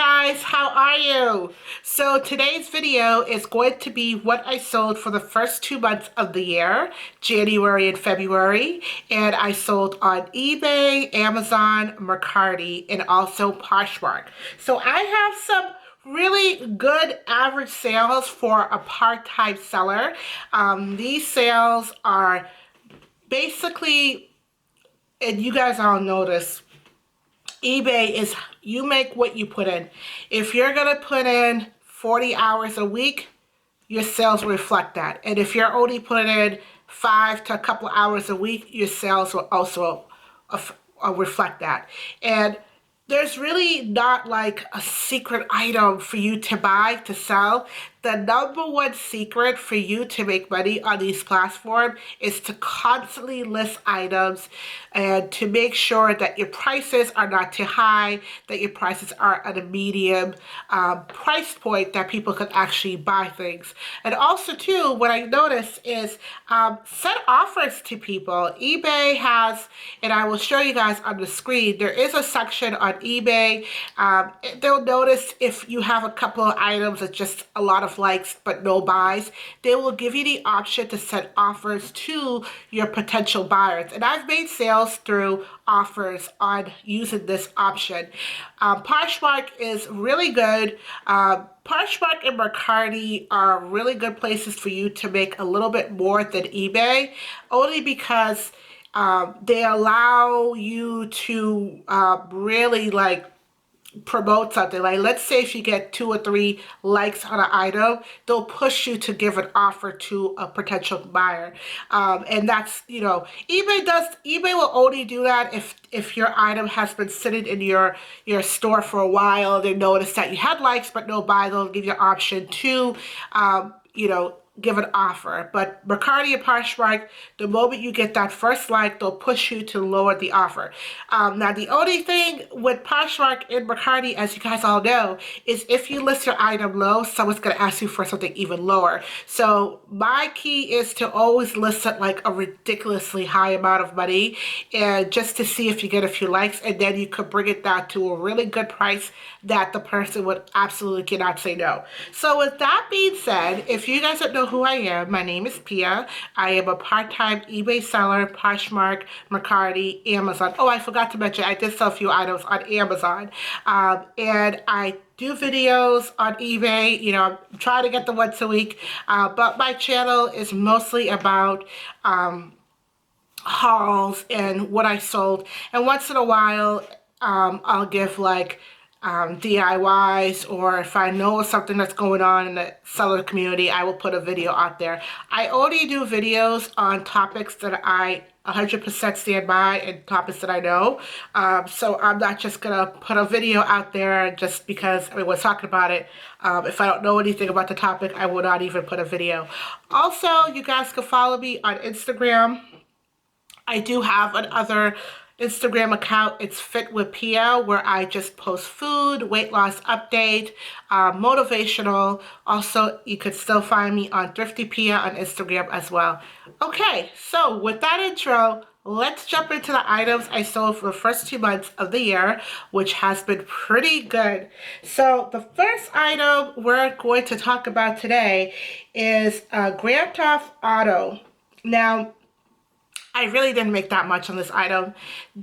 guys, how are you? So today's video is going to be what I sold for the first 2 months of the year, January and February, and I sold on eBay, Amazon, Mercari, and also Poshmark. So I have some really good average sales for a part-time seller. These sales are basically, and you guys all know this, eBay is you make what you put in. If you're going to put in 40 hours a week, your sales will reflect that. And if you're only putting in 5 to a couple hours a week, your sales will also reflect that. And there's really not like a secret item for you to buy, to sell. The number one secret for you to make money on these platforms is to constantly list items and to make sure that your prices are not too high, that your prices are at a medium price point that people can actually buy things. And also too, what I noticed is set offers to people. eBay has, and I will show you guys on the screen, there is a section on eBay. They'll notice if you have a couple of items with just a lot of likes but no buys, they will give you the option to set offers to your potential buyers. And I've made sales through offers on using this option. Poshmark is really good. Poshmark and Mercari are really good places for you to make a little bit more than eBay, only because they allow you to really like promote something. Like, let's say if you get 2 or 3 likes on an item, they'll push you to give an offer to a potential buyer. And that's, eBay will only do that if your item has been sitting in your store for a while. They notice that you had likes but no buy, they'll give you an option to give an offer. But Mercari and Poshmark, the moment you get that first like, they'll push you to lower the offer. Now, the only thing with Poshmark and Mercari, as you guys all know, is if you list your item low, someone's going to ask you for something even lower. So my key is to always list it like a ridiculously high amount of money, and just to see if you get a few likes, and then you could bring it down to a really good price that the person would absolutely cannot say no. So with that being said, if you guys don't know who I am, my name is Pia. I am a part-time eBay seller, Poshmark, Mercari, Amazon. Oh, I forgot to mention, I did sell a few items on Amazon. And I do videos on eBay. I'm trying to get them once a week. But my channel is mostly about hauls and what I sold. And once in a while, I'll give like DIYs, or if I know something that's going on in the seller community, I will put a video out there. I only do videos on topics that I 100% stand by and topics that I know. So I'm not just gonna put a video out there just because everyone's talking about it. If I don't know anything about the topic, I will not even put a video. Also, you guys can follow me on Instagram. I do have another Instagram account. It's Fit with Pia, where I just post food, weight loss update, motivational. Also, you could still find me on Thrifty Pia on Instagram as well. Okay, so with that intro, let's jump into the items I sold for the first 2 months of the year, which has been pretty good. So the first item we're going to talk about today is Grand Theft Auto. Now, I really didn't make that much on this item.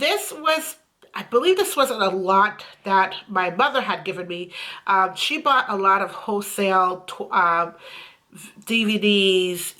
I believe this wasn't a lot that my mother had given me. She bought a lot of wholesale DVDs,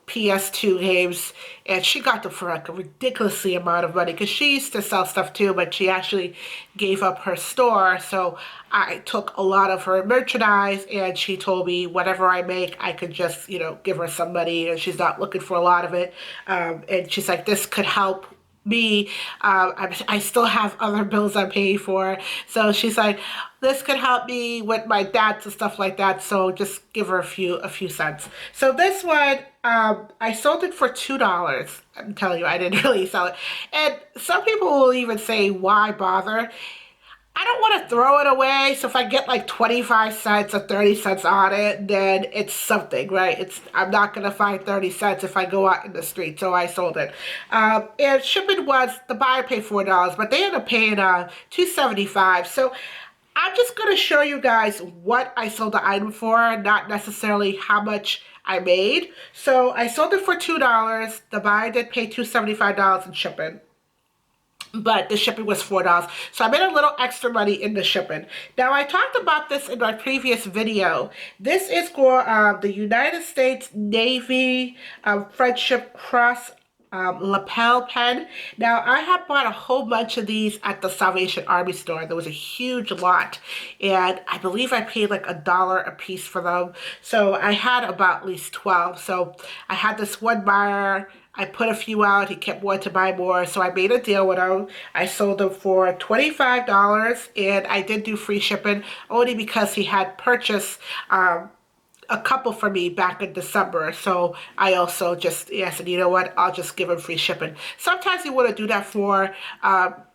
PS2 games, and she got them for like a ridiculously amount of money, because she used to sell stuff too, but she actually gave up her store. So I took a lot of her merchandise, and she told me whatever I make, I could just, give her some money, and she's not looking for a lot of it. And she's like, this could help me. I still have other bills I'm paying for. So she's like, this could help me with my debts and stuff like that. So just give her a few cents. So this one, I sold it for $2. I'm telling you, I didn't really sell it. And some people will even say, why bother? I don't want to throw it away, so if I get like 25 cents or 30 cents on it, then it's something, right? I'm not going to find 30 cents if I go out in the street, so I sold it. And shipping was, the buyer paid $4, but they ended up paying $2.75. So I'm just going to show you guys what I sold the item for, not necessarily how much I made. So I sold it for $2. The buyer did pay $275 in shipping, but the shipping was $4. So I made a little extra money in the shipping. Now, I talked about this in my previous video. This is for the United States Navy Friendship Cross lapel pen. Now, I have bought a whole bunch of these at the Salvation Army store. There was a huge lot, and I believe I paid like $1 a piece for them. So I had about at least 12. So I had this one buyer. I put a few out. He kept wanting to buy more, so I made a deal with him. I sold them for $25, and I did do free shipping only because he had purchased a couple for me back in December. So I also just, yeah, said, you know what, I'll just give him free shipping. Sometimes you want to do that for,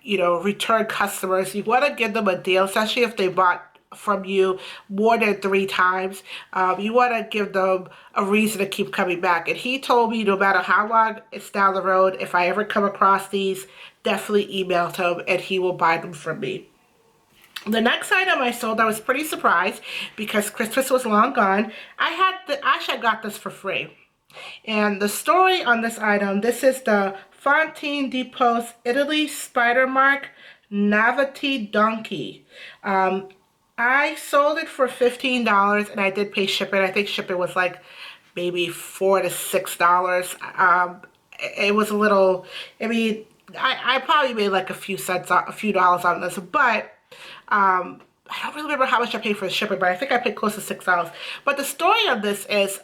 return customers. You want to give them a deal, especially if they bought from you more than 3 times. You want to give them a reason to keep coming back. And he told me no matter how long it's down the road, if I ever come across these, definitely email him and he will buy them from me. The next item I sold, I was pretty surprised because Christmas was long gone. Actually I got this for free. And the story on this item, this is the Fontaine de Post Italy Spider Mark Navati Donkey. I sold it for $15 and I did pay shipping. I think shipping was like maybe $4 to $6. It was a little, I mean, I probably made like a few dollars on this, but I don't really remember how much I paid for the shipping, but I think I paid close to $6. But the story of this is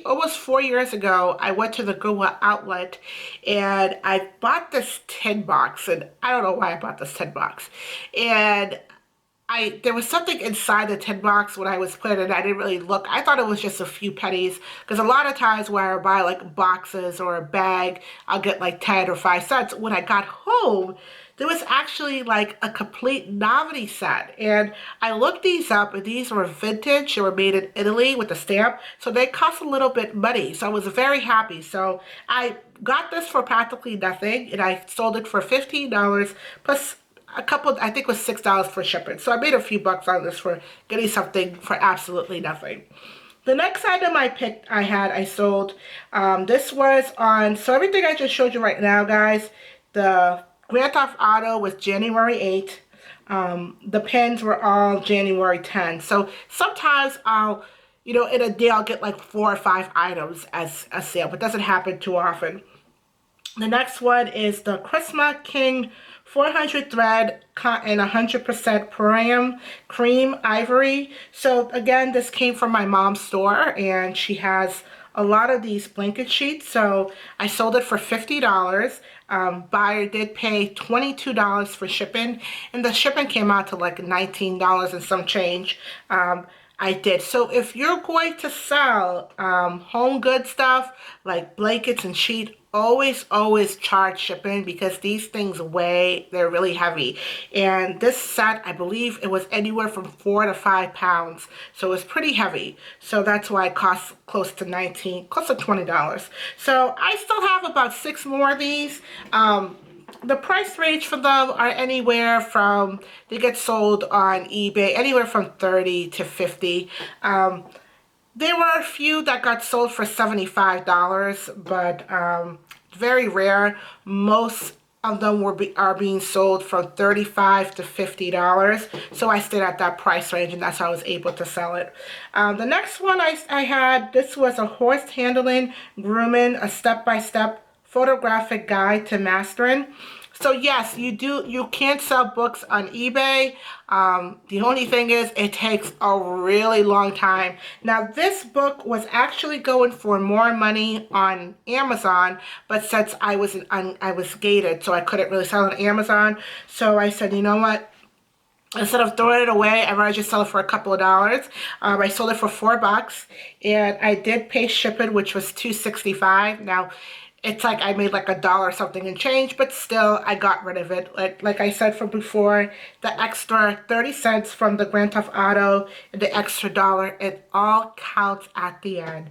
almost 4 years ago, I went to the Goodwill outlet and I bought this tin box, and I don't know why I bought this tin box. And there was something inside the tin box when I was putting it. I didn't really look. I thought it was just a few pennies, because a lot of times where I buy like boxes or a bag, I'll get like 10 or 5 cents. When I got home, there was actually like a complete novelty set. And I looked these up, and these were vintage. They were made in Italy with a stamp. So they cost a little bit money. So I was very happy. So I got this for practically nothing, and I sold it for $15 plus a couple, I think it was $6 for shipping. So I made a few bucks on this for getting something for absolutely nothing. The next item I sold, this was on, so everything I just showed you right now, guys, the Grand Theft Auto was January 8th. The pens were all January 10th. So sometimes I'll, in a day I'll get like 4 or 5 items as a sale, but it doesn't happen too often. The next one is the Christmas King 400 thread cotton 100% Priam cream ivory. So again, this came from my mom's store, and she has a lot of these blanket sheets. So I sold it for $50. Buyer did pay $22 for shipping, and the shipping came out to like $19 and some change. I did. So if you're going to sell home good stuff like blankets and sheet, always charge shipping, because these things they're really heavy. And this set, I believe it was anywhere from 4 to 5 pounds. So it's pretty heavy. So that's why it costs close to $20. So I still have about 6 more of these. The price range for them are anywhere from, they get sold on eBay, anywhere from $30 to $50. There were a few that got sold for $75, but very rare. Most of them are being sold from $35 to $50. So I stayed at that price range, and that's how I was able to sell it. The next one I had, this was a horse handling, grooming, a step-by-step photographic guide to mastering. So yes, you can sell books on eBay. The only thing is it takes a really long time. Now this book was actually going for more money on Amazon, but since I was gated, so I couldn't really sell it on Amazon. So I said, you know what? Instead of throwing it away, I'd rather just sell it for a couple of dollars. I sold it for $4, and I did pay shipping, which was $2.65. Now, it's like I made like $1 something and change, but still I got rid of it. Like I said from before, the extra 30 cents from the Grand Theft Auto and the extra $1, it all counts at the end.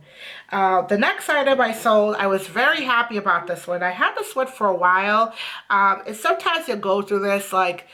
The next item I sold, I was very happy about this one. I had this one for a while. And sometimes you go through this, like,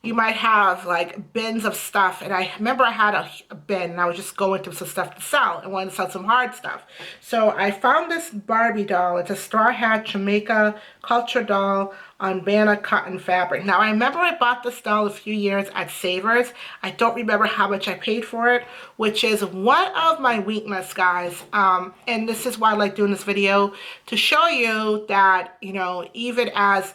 you might have like bins of stuff. And I remember I had a bin and I was just going through some stuff to sell. I wanted to sell some hard stuff. So I found this Barbie doll. It's a Straw Hat Jamaica culture doll on Banna cotton fabric. Now I remember I bought this doll a few years at Savers. I don't remember how much I paid for it, which is one of my weakness, guys. And this is why I like doing this video, to show you that, you know, even as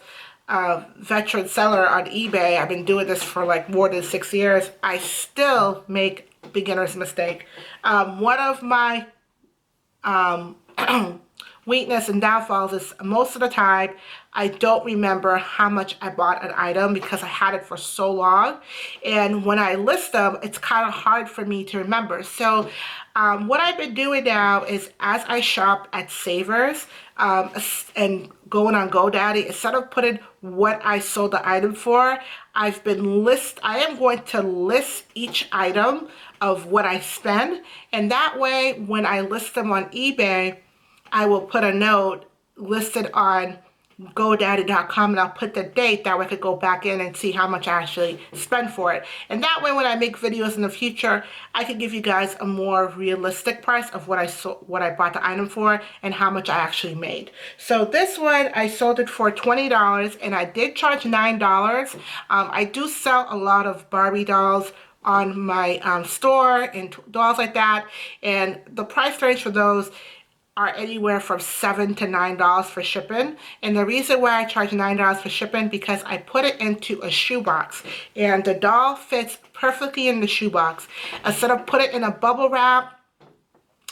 veteran seller on eBay, I've been doing this for like more than 6 years, I still make beginner's mistake. One of my weakness and downfalls is most of the time I don't remember how much I bought an item because I had it for so long, and when I list them it's kind of hard for me to remember. So what I've been doing now is, as I shop at Savers and going on GoDaddy, instead of putting what I sold the item for, I am going to list each item of what I spend, and that way when I list them on eBay, I will put a note listed on GoDaddy.com, and I'll put the date, that way I could go back in and see how much I actually spent for it. And that way when I make videos in the future, I can give you guys a more realistic price of what I bought the item for and how much I actually made. So this one, I sold it for $20 and I did charge $9. I do sell a lot of Barbie dolls on my store and dolls like that, and the price range for those are anywhere from $7 to $9 for shipping. And the reason why I charge $9 for shipping, because I put it into a shoebox and the doll fits perfectly in the shoebox. Instead of put it in a bubble wrap,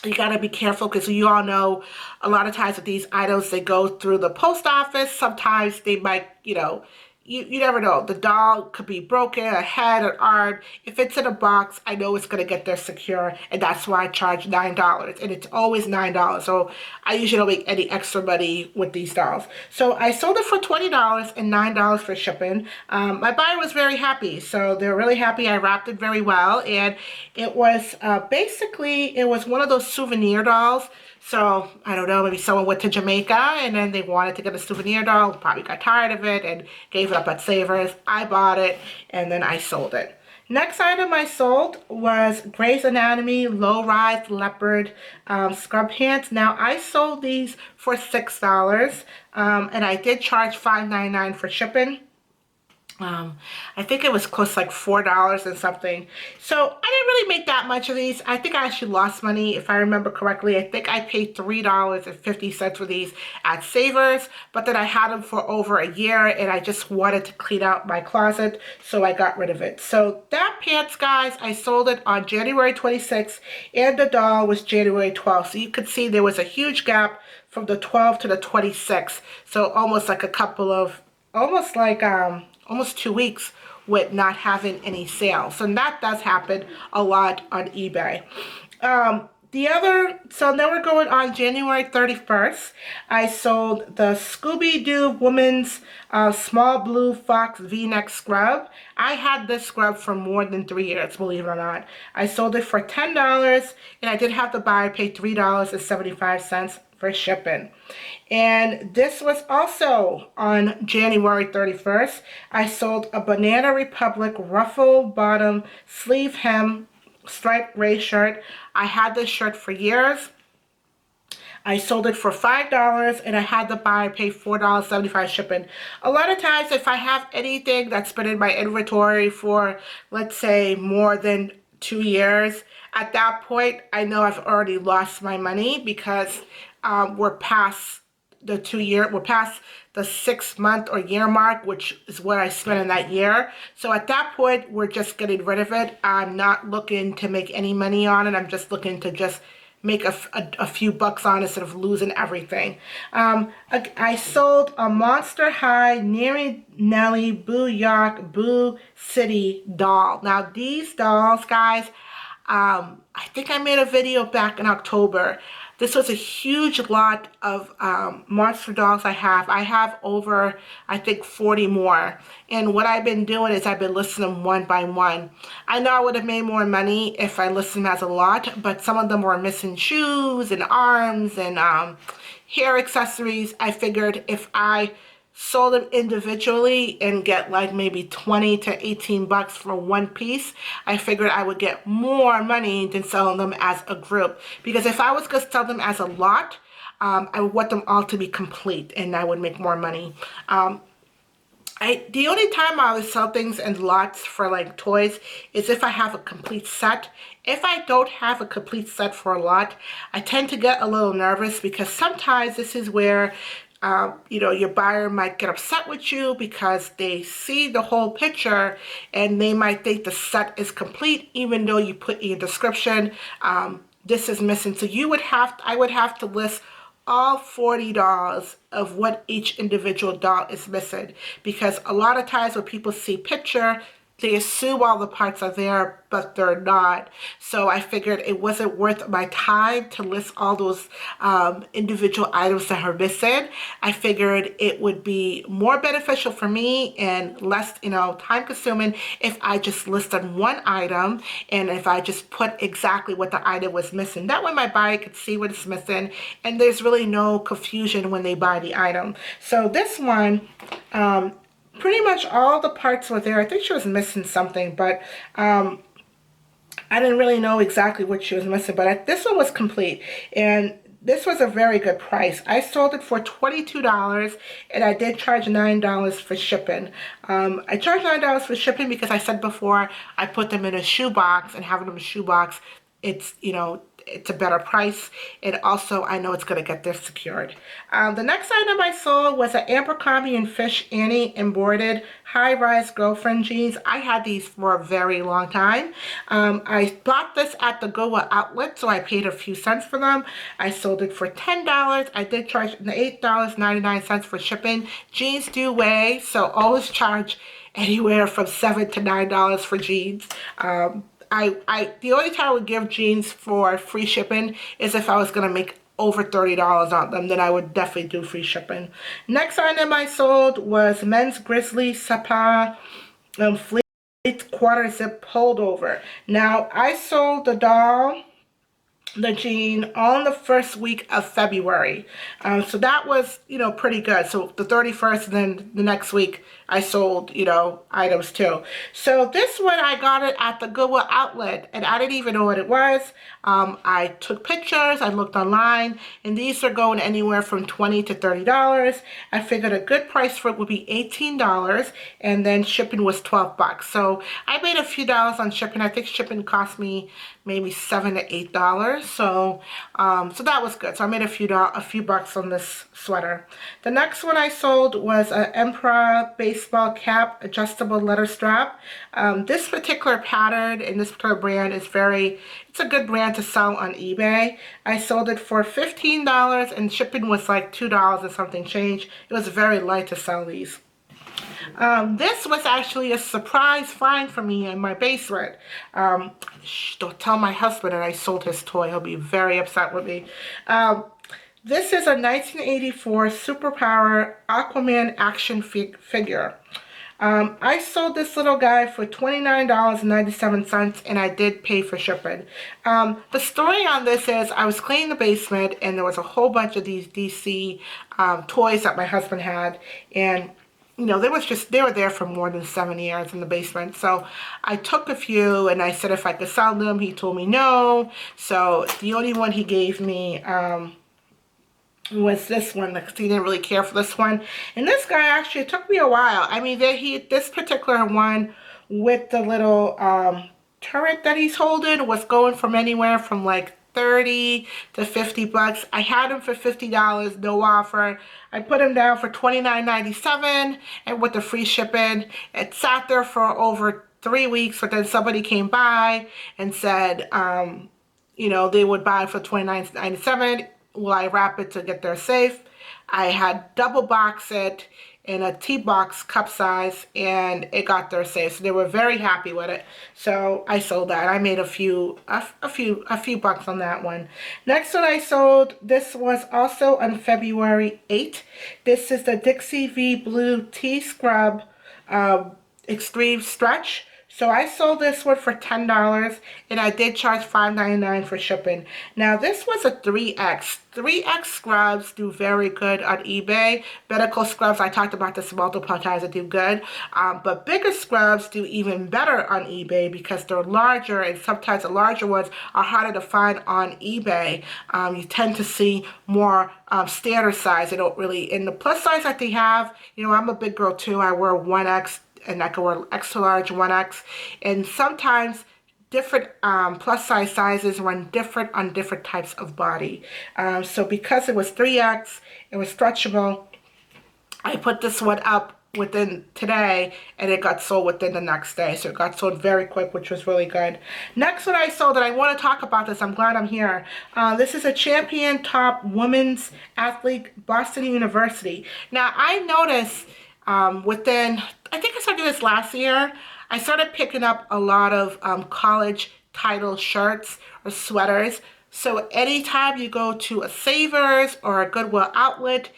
you gotta be careful, because you all know a lot of times with these items, they go through the post office. Sometimes they might, you know, you never know. The doll could be broken, a head, an arm. If it's in a box, I know it's going to get there secure, and that's why I charge $9, and it's always $9. So I usually don't make any extra money with these dolls. So I sold it for $20 and $9 for shipping. My buyer was very happy, so they're really happy. I wrapped it very well, and it was basically, it was one of those souvenir dolls. So, I don't know, maybe someone went to Jamaica and then they wanted to get a souvenir doll, probably got tired of it and gave it up at Savers. I bought it and then I sold it. Next item I sold was Grey's Anatomy low-rise leopard scrub pants. Now, I sold these for $6 and I did charge $5.99 for shipping. I think it was close to like $4 and something. So I didn't really make that much of these. I think I actually lost money, if I remember correctly. I think I paid $3.50 for these at Savers, but then I had them for over a year and I just wanted to clean out my closet, so I got rid of it. So that pants, guys, I sold it on January 26th and the doll was January 12th. So you could see there was a huge gap from the 12th to the 26th. So almost like a couple of, almost 2 weeks with not having any sales. So that does happen a lot on eBay. So now we're going on January 31st. I sold the Scooby-Doo Woman's Small Blue Fox V-Neck Scrub. I had this scrub for more than 3 years, believe it or not. I sold it for $10, and I did have the buyer pay $3.75 for shipping. And this was also on January 31st. I sold a Banana Republic ruffle bottom sleeve hem striped gray shirt. I had this shirt for years. I sold it for $5 and I had the buyer pay $4.75 shipping. A lot of times if I have anything that's been in my inventory for, let's say, more than 2 years, at that point I know I've already lost my money, because we're past the 2 year, we're past the 6 month or year mark, which is what I spent in that year. So at that point, we're just getting rid of it. I'm not looking to make any money on it. I'm just looking to just make a few bucks on it instead of losing everything. I sold a Monster High Neri Nelly Boo York Boo City doll. Now these dolls, guys, I think I made a video back in October. This was a huge lot of monster dolls I have. I have over, I think, 40 more. And what I've been doing is I've been listing them one by one. I know I would have made more money if I listed them as a lot, but some of them were missing shoes and arms and hair accessories. I figured if I sold them individually and get like maybe 20 to 18 bucks for one piece, I figured I would get more money than selling them as a group. Because if I was going to sell them as a lot, I would want them all to be complete and I would make more money. The only time I would sell things in lots for like toys is if I have a complete set. If I don't have a complete set for a lot, I tend to get a little nervous because sometimes this is where your buyer might get upset with you because they see the whole picture and they might think the set is complete even though you put in your description, this is missing. So I would have to list all 40 dolls of what each individual doll is missing, because a lot of times when people see picture, they assume all the parts are there, but they're not. So I figured it wasn't worth my time to list all those individual items that are missing. I figured it would be more beneficial for me and less, time consuming if I just listed one item and if I just put exactly what the item was missing. That way my buyer could see what it's missing and there's really no confusion when they buy the item. So this one, pretty much all the parts were there. I think she was missing something, but I didn't really know exactly what she was missing. But this one was complete, and this was a very good price. I sold it for $22, and I did charge $9 for shipping. I charged $9 for shipping because I said before I put them in a shoebox, and having them in a shoebox, it's it's a better price, and also I know it's going to get there secured. The next item I sold was an Abercrombie and Fish Annie embroidered high-rise girlfriend jeans. I had these for a very long time. I bought this at the Goodwill outlet, so I paid a few cents for them. I sold it for $10. I did charge $8.99 for shipping. Jeans do weigh, so always charge anywhere from $7 to $9 for jeans. The only time I would give jeans for free shipping is if I was going to make over $30 on them, then I would definitely do free shipping. Next item I sold was men's Grizzly Sapa fleece quarter zip holdover. Now, I sold the jean on the first week of February. So that was, pretty good. So the 31st, and then the next week I sold, items too. So this one, I got it at the Goodwill outlet, and I didn't even know what it was. I took pictures, I looked online, and these are going anywhere from $20 to $30. I figured a good price for it would be $18, and then shipping was 12 bucks. So I made a few dollars on shipping. I think shipping cost me maybe $7 to $8. So that was good. So I made a few bucks on this sweater. The next one I sold was an Emperor baseball cap adjustable leather strap. This particular pattern and this particular brand is it's a good brand to sell on eBay. I sold it for $15 and shipping was like $2 and something change. It was very light to sell these. This was actually a surprise find for me in my basement. Don't tell my husband that I sold his toy. He'll be very upset with me. This is a 1984 Superpower Aquaman action figure. I sold this little guy for $29.97, and I did pay for shipping. The story on this is I was cleaning the basement, and there was a whole bunch of these DC toys that my husband had, and they were there for more than 7 years in the basement. So I took a few and I said if I could sell them. He told me no. So the only one he gave me was this one, because he didn't really care for this one. And this guy, actually, it took me a while. I mean, this particular one with the little turret that he's holding was going from anywhere from like 30 to 50 bucks. I had him for $50, no offer. I put him down for $29.97, and with the free shipping, it sat there for over 3 weeks, but then somebody came by and said, they would buy it for $29.97. Will I wrap it to get there safe? I had double box it in a tea box cup size, and it got there safe. So they were very happy with it. So I sold that. I made a few bucks on that one. Next one I sold, this was also on February 8th. This is the Dixie V Blue Tea Scrub Extreme Stretch. So I sold this one for $10, and I did charge $5.99 for shipping. Now this was a 3X. 3X scrubs do very good on eBay. Medical scrubs, I talked about this multiple times, they do good. But bigger scrubs do even better on eBay because they're larger, and sometimes the larger ones are harder to find on eBay. You tend to see more standard size. They don't really, in the plus size that they have, you know, I'm a big girl too. I wear 1X, and I can wear extra large 1X, and sometimes different plus size sizes run different on different types of body. So because it was 3X, it was stretchable, I put this one up within today, and it got sold within the next day. So it got sold very quick, which was really good. Next one I sold, and I want to talk about this, I'm glad I'm here. This is a Champion Top Women's Athlete, Boston University. Now I noticed within, I think I started this last year, I started picking up a lot of college title shirts or sweaters. So anytime you go to a Savers or a Goodwill outlet,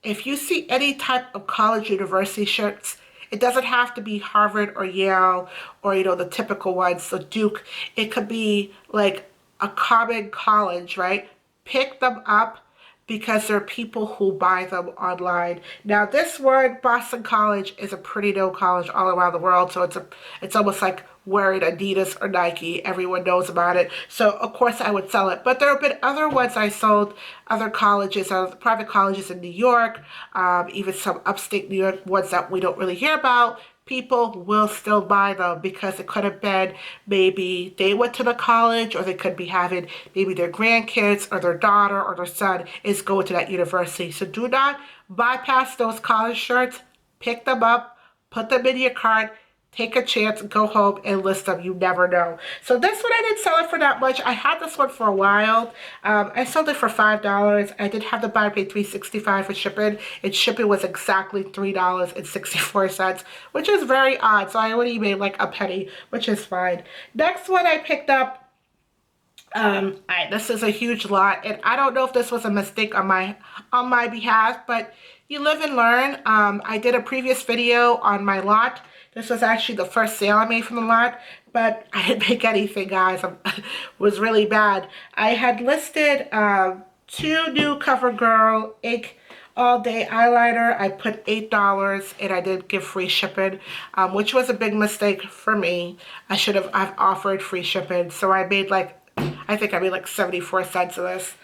if you see any type of college university shirts, it doesn't have to be Harvard or Yale or, you know, the typical ones, so Duke. It could be like a common college, right? Pick them up because there are people who buy them online. Now this one, Boston College, is a pretty known college all around the world, so it's almost like wearing Adidas or Nike. Everyone knows about it. So of course I would sell it. But there have been other ones I sold, other colleges, private colleges in New York, even some upstate New York ones that we don't really hear about. People will still buy them because it could have been maybe they went to the college, or they could be having maybe their grandkids or their daughter or their son is going to that university. So do not bypass those college shirts. Pick them up, put them in your cart, take a chance, go home and list them. You never know. So this one I didn't sell it for that much. I had this one for a while. I sold it for $5. I did have to buy pay $3.65 for shipping, and shipping was exactly $3.64, which is very odd. So I only made like a penny, which is fine. Next one I picked up. This is a huge lot, and I don't know if this was a mistake on my behalf, but you live and learn. I did a previous video on my lot. This was actually the first sale I made from the lot, but I didn't make anything, guys. It was really bad. I had listed 2 new CoverGirl Ink All Day eyeliner. I put $8, and I did give free shipping, which was a big mistake for me. I've offered free shipping, so I made I think I made like 74 cents of this.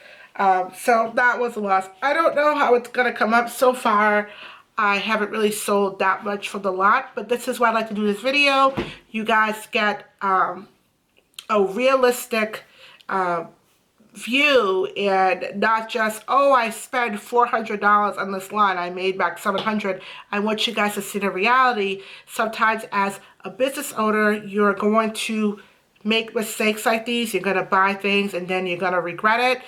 So that was a loss. I don't know how it's going to come up. So far, I haven't really sold that much for the lot, but this is why I like to do this video. You guys get a realistic view, and not just, oh, I spent $400 on this line, I made back $700. I want you guys to see the reality. Sometimes as a business owner, you're going to make mistakes like these. You're going to buy things and then you're going to regret it.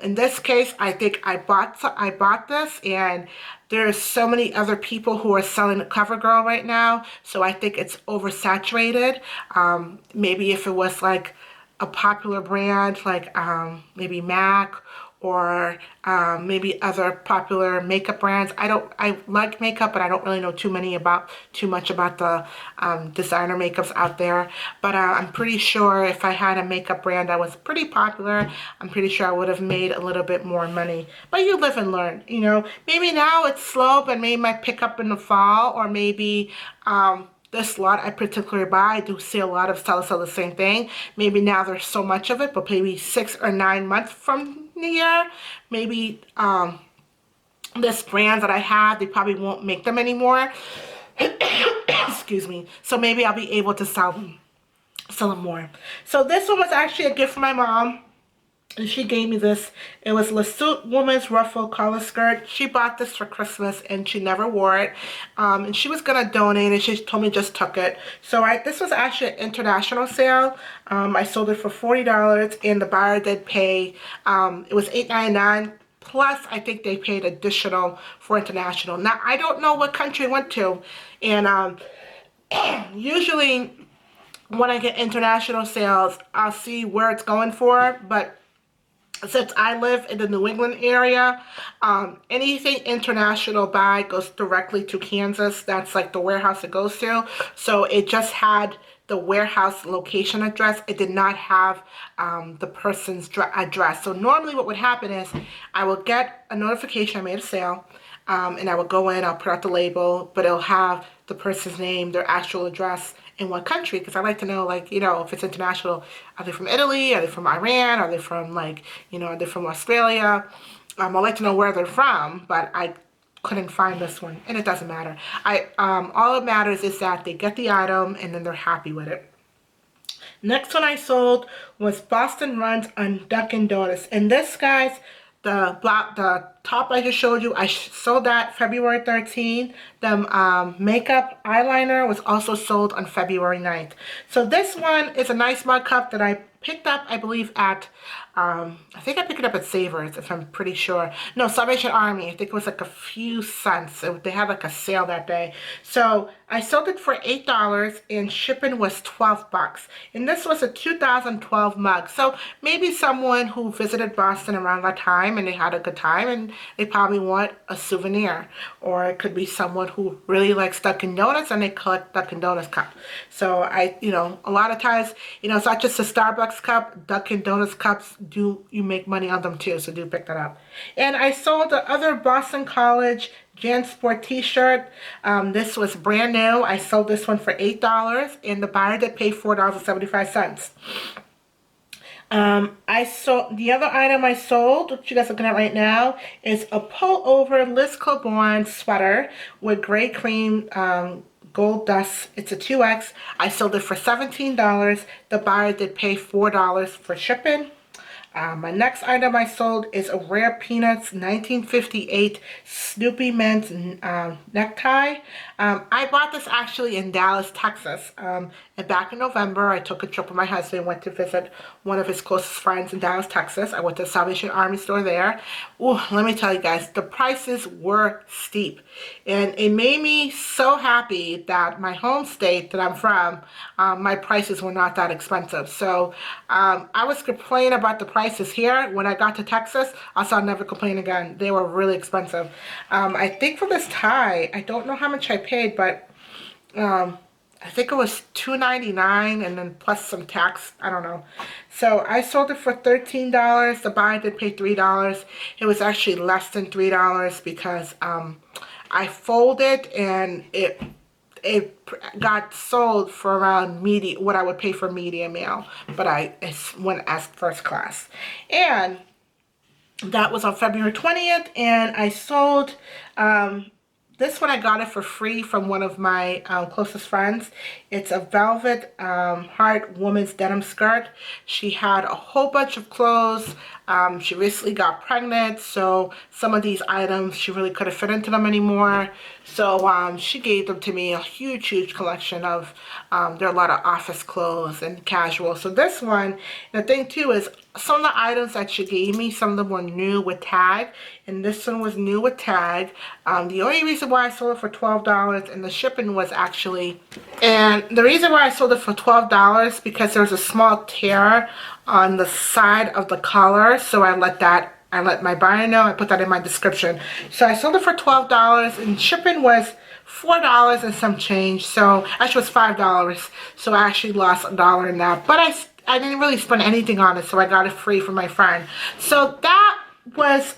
In this case, I think I bought this, and there's so many other people who are selling CoverGirl right now, so I think it's oversaturated. Maybe if it was like a popular brand like maybe MAC or maybe other popular makeup brands. I like makeup, but I don't really know too much about the designer makeups out there. But I'm pretty sure if I had a makeup brand that was pretty popular, I'm pretty sure I would have made a little bit more money. But you live and learn, you know. Maybe now it's slow, but maybe might pick up in the fall, or maybe this lot I particularly buy, I do see a lot of sellers sell the same thing. Maybe now there's so much of it, but maybe 6 or 9 months from the year, maybe this brand that I have, they probably won't make them anymore. Excuse me. So maybe I'll be able to sell them more. So this one was actually a gift from my mom. And she gave me this. It was Lasute Woman's Ruffle Collar Skirt. She bought this for Christmas and she never wore it. And she was going to donate, and she told me just took it. So this was actually an international sale. I sold it for $40, and the buyer did pay, it was $8.99. Plus, I think they paid additional for international. Now, I don't know what country it went to. And usually when I get international sales, I'll see where it's going for. But Since I live in the New England area, anything international buy goes directly to Kansas. That's like the warehouse it goes to. So it just had the warehouse location address. It did not have the person's address. So normally what would happen is I will get a notification I made a sale, and I will go in, I'll put out the label, but it'll have the person's name, their actual address, in what country, because I like to know, like, you know, if it's international, are they from Italy, are they from Iran, are they from, like, you know, are they from Australia? I like to know where they're from, but I couldn't find this one, and it doesn't matter. All it matters is that they get the item, and then they're happy with it. Next one I sold was Boston Runs on Dunkin' Donuts, and this, guys, the top I just showed you, I sold that February 13th. The makeup eyeliner was also sold on February 9th. So this one is a nice mug cup that I picked up, I believe, at, I think I picked it up at Savers, if I'm pretty sure. No, Salvation Army. I think it was like a few cents. They had like a sale that day. So I sold it for $8 and shipping was 12 bucks. And this was a 2012 mug. So maybe someone who visited Boston around that time and they had a good time and they probably want a souvenir. Or it could be someone who really likes Dunkin' Donuts and they collect Dunkin' Donuts cup. So you know, a lot of times, you know, it's not just a Starbucks cup. Dunkin' Donuts cups, you make money on them too, so do pick that up. And I sold the other Boston College JanSport t-shirt. This was brand new. I sold this one for $8 and the buyer did pay $4.75. I sold the other item I sold, which you guys are looking at right now, is a pull-over Liz Claiborne sweater with gray cream gold dust. It's a 2X. I sold it for $17. The buyer did pay $4 for shipping. My next item I sold is a Rare Peanuts 1958 Snoopy men's necktie. I bought this actually in Dallas, Texas. And back in November, I took a trip with my husband, went to visit one of his closest friends in Dallas, Texas. I went to the Salvation Army store there. Ooh, let me tell you guys, the prices were steep. And it made me so happy that my home state that I'm from, my prices were not that expensive. So I was complaining about the prices here. When I got to Texas, I'll never complain again. They were really expensive. I think for this tie, I don't know how much I paid, but I think it was $2.99 and then plus some tax. I don't know. So I sold it for $13. The buyer did pay $3. It was actually less than $3 because I folded and it got sold for around what I would pay for medium mail, but I went as first class. And that was on February 20th, and I sold this one. I got it for free from one of my closest friends. It's a velvet heart woman's denim skirt. She had a whole bunch of clothes. She recently got pregnant, so some of these items she really couldn't fit into them anymore. So she gave them to me, a huge collection of, there are a lot of office clothes and casual. So this one, the thing too is some of the items that she gave me, some of them were new with tag, and this one was new with tag. The only reason why I sold it for $12 and the shipping was actually, and the reason why I sold it for $12 because there was a small tear on the side of the collar, so I let my buyer know. I put that in my description. So I sold it for $12 and shipping was $4 and some change. So actually it was $5. So I actually lost $1 in that. But I didn't really spend anything on it, so I got it free from my friend. So that was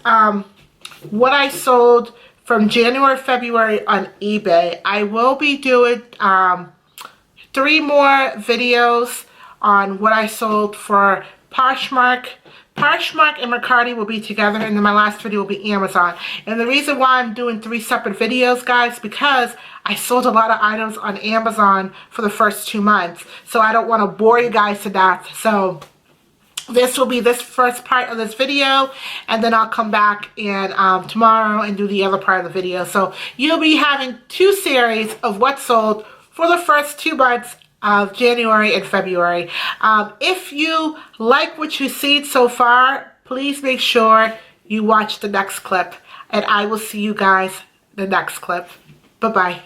what I sold from January, February on eBay. I will be doing 3 more videos on what I sold for Poshmark. Poshmark and Mercari will be together, and then my last video will be Amazon. And the reason why I'm doing 3 separate videos, guys, because I sold a lot of items on Amazon for the first 2 months. So I don't want to bore you guys to death. So this will be this first part of this video, and then I'll come back and tomorrow and do the other part of the video. So you'll be having 2 series of what sold for the first 2 months of January and February. If you like what you see so far, please make sure you watch the next clip, and I will see you guys in the next clip. Bye-bye.